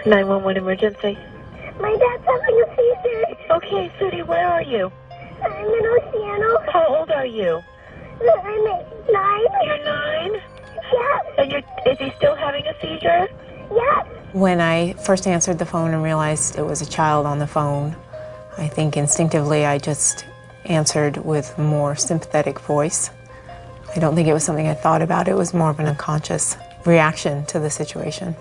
911 emergency. My dad's having a seizure. Okay, Sudie, where are you? I'm in Oceano. How old are you? I'm 9. You're 9? Yes. And is he still having a seizure? Yes. When I first answered the phone and realized it was a child on the phone, I think instinctively I just answered with a more sympathetic voice. I don't think it was something I thought about. It was more of an unconscious reaction to the situation.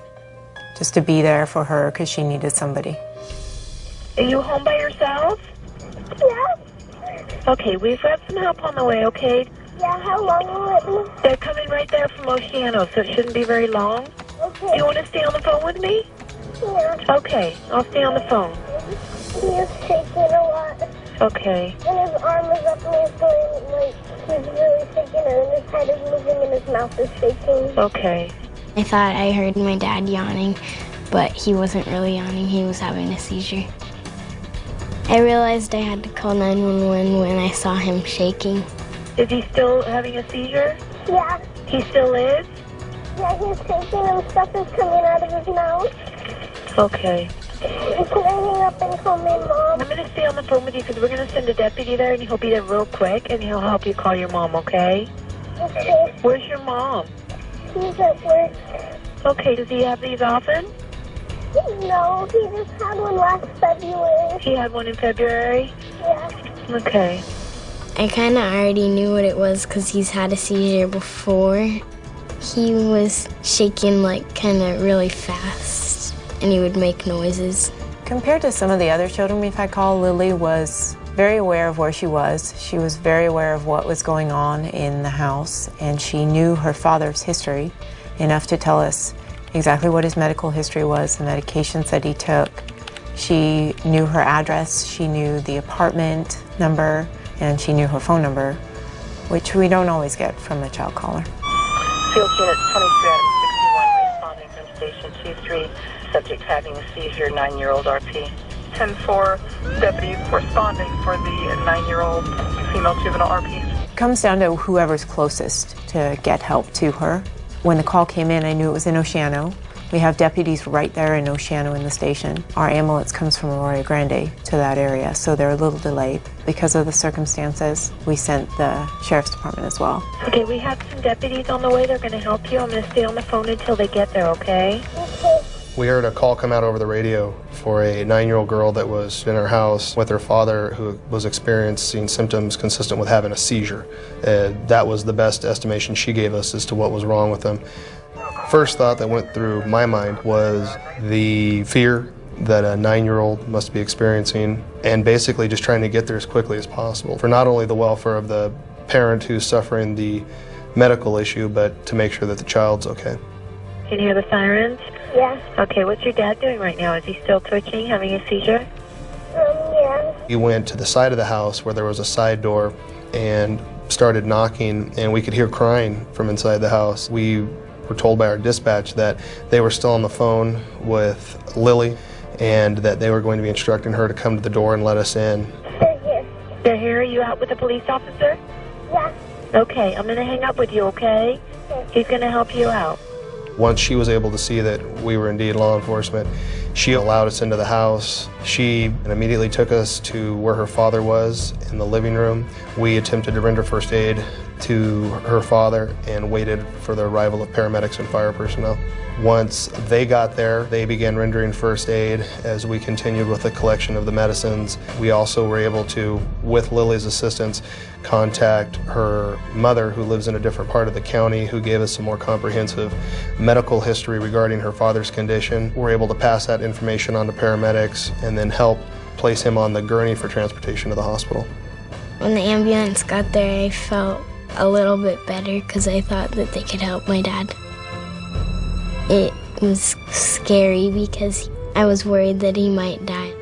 Just to be there for her because she needed somebody. Are you home by yourself? Yes. Okay, we've got some help on the way, okay? Yeah, how long will it be? They're coming right there from Oceano, so it shouldn't be very long. Okay. Do you want to stay on the phone with me? Yeah. Okay, I'll stay on the phone. He is shaking a lot. Okay. And his arm is up and he's going, like, he's really shaking and his head is moving and his mouth is shaking. Okay. I thought I heard my dad yawning, but he wasn't really yawning, he was having a seizure. I realized I had to call 911 when I saw him shaking. Is he still having a seizure? Yeah. He still is? Yeah, he's shaking and stuff is coming out of his mouth. Okay. Can I hang up and call my mom? I'm going to stay on the phone with you because we're going to send a deputy there and he'll be there real quick and he'll help you call your mom, okay? Okay. Where's your mom? He's at work. Okay, does he have these often? No, he just had one last February. He had one in February? Yeah. Okay. I kind of already knew what it was because he's had a seizure before. He was shaking like kind of really fast and he would make noises. Compared to some of the other children we've had call, Lily was very aware of where she was. She was very aware of what was going on in the house, and she knew her father's history enough to tell us exactly what his medical history was, the medications that he took. She knew her address, she knew the apartment number, and she knew her phone number, which we don't always get from a child caller. Field Unit 23 out of 61 responding from Station 23. Subject having a seizure, 9-year-old RP. 10-4 deputies responding for the 9-year-old female juvenile RP. It comes down to whoever's closest to get help to her. When the call came in, I knew it was in Oceano. We have deputies right there in Oceano in the station. Our ambulance comes from Arroyo Grande to that area, so they're a little delayed. Because of the circumstances, we sent the Sheriff's Department as well. Okay, we have some deputies on the way. They're going to help you. I'm going to stay on the phone until they get there, okay? Okay. We heard a call come out over the radio for a 9-year-old girl that was in her house with her father who was experiencing symptoms consistent with having a seizure. That was the best estimation she gave us as to what was wrong with them. First thought that went through my mind was the fear that a 9-year-old must be experiencing and basically just trying to get there as quickly as possible for not only the welfare of the parent who's suffering the medical issue, but to make sure that the child's okay. Can you hear the sirens? Yeah. Okay, what's your dad doing right now? Is he still twitching, having a seizure? Yeah. He went to the side of the house where there was a side door and started knocking, and we could hear crying from inside the house. We were told by our dispatch that they were still on the phone with Lily and that they were going to be instructing her to come to the door and let us in. They're here. They're here? Are you out with a police officer? Yeah. Okay, I'm going to hang up with you, okay? He's going to help you out. Once she was able to see that we were indeed law enforcement, she allowed us into the house. She immediately took us to where her father was in the living room. We attempted to render first aid to her father and waited for the arrival of paramedics and fire personnel. Once they got there, they began rendering first aid as we continued with the collection of the medicines. We also were able to, with Lily's assistance, contact her mother, who lives in a different part of the county, who gave us some more comprehensive medical history regarding her father's condition. We're able to pass that information on to paramedics and then help place him on the gurney for transportation to the hospital. When the ambulance got there, I felt a little bit better because I thought that they could help my dad. It was scary because I was worried that he might die.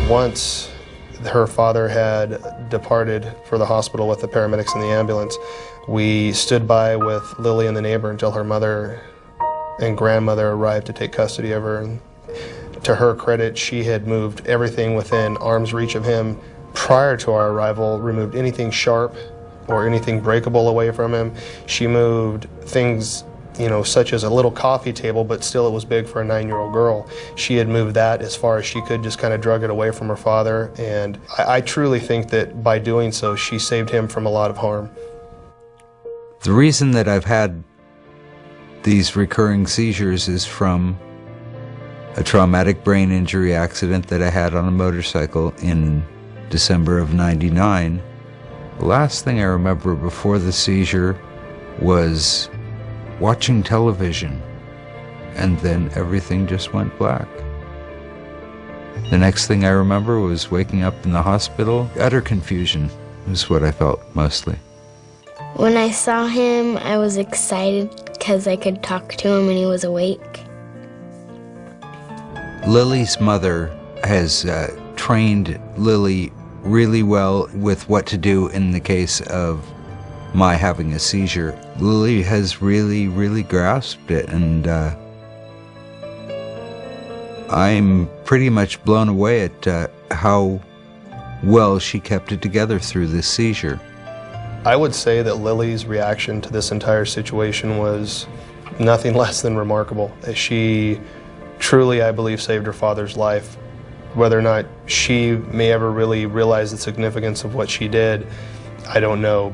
Once her father had departed for the hospital with the paramedics and the ambulance, we stood by with Lily and the neighbor until her mother and grandmother arrived to take custody of her. And to her credit, she had moved everything within arm's reach of him prior to our arrival, removed anything sharp or anything breakable away from him. She moved things, such as a little coffee table, but still it was big for a 9-year-old girl. She had moved that as far as she could, just kind of drug it away from her father. And I truly think that by doing so, she saved him from a lot of harm. The reason that I've had these recurring seizures is from a traumatic brain injury accident that I had on a motorcycle in December of '99. The last thing I remember before the seizure was watching television, and then everything just went black. The next thing I remember was waking up in the hospital. Utter confusion is what I felt mostly. When I saw him, I was excited because I could talk to him and he was awake. Lily's mother has trained Lily really well with what to do in the case of my having a seizure. Lily has really grasped it, and I'm pretty much blown away at how well she kept it together through this seizure. I would say that Lily's reaction to this entire situation was nothing less than remarkable. She truly, I believe, saved her father's life. Whether or not she may ever really realize the significance of what she did, I don't know.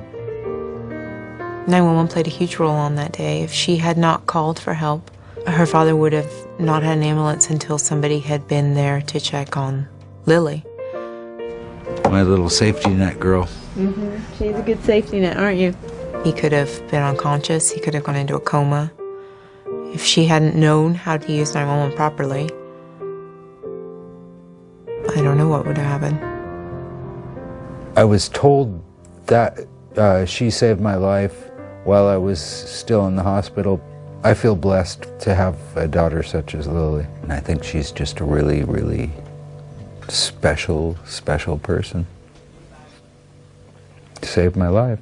911 played a huge role on that day. If she had not called for help, her father would have not had an ambulance until somebody had been there to check on Lily. My little safety net girl. She's a good safety net, aren't you? He could have been unconscious. He could have gone into a coma. If she hadn't known how to use 911 properly, I don't know what would have happened. I was told that she saved my life while I was still in the hospital. I feel blessed to have a daughter such as Lily, and I think she's just a really special person. Saved my life.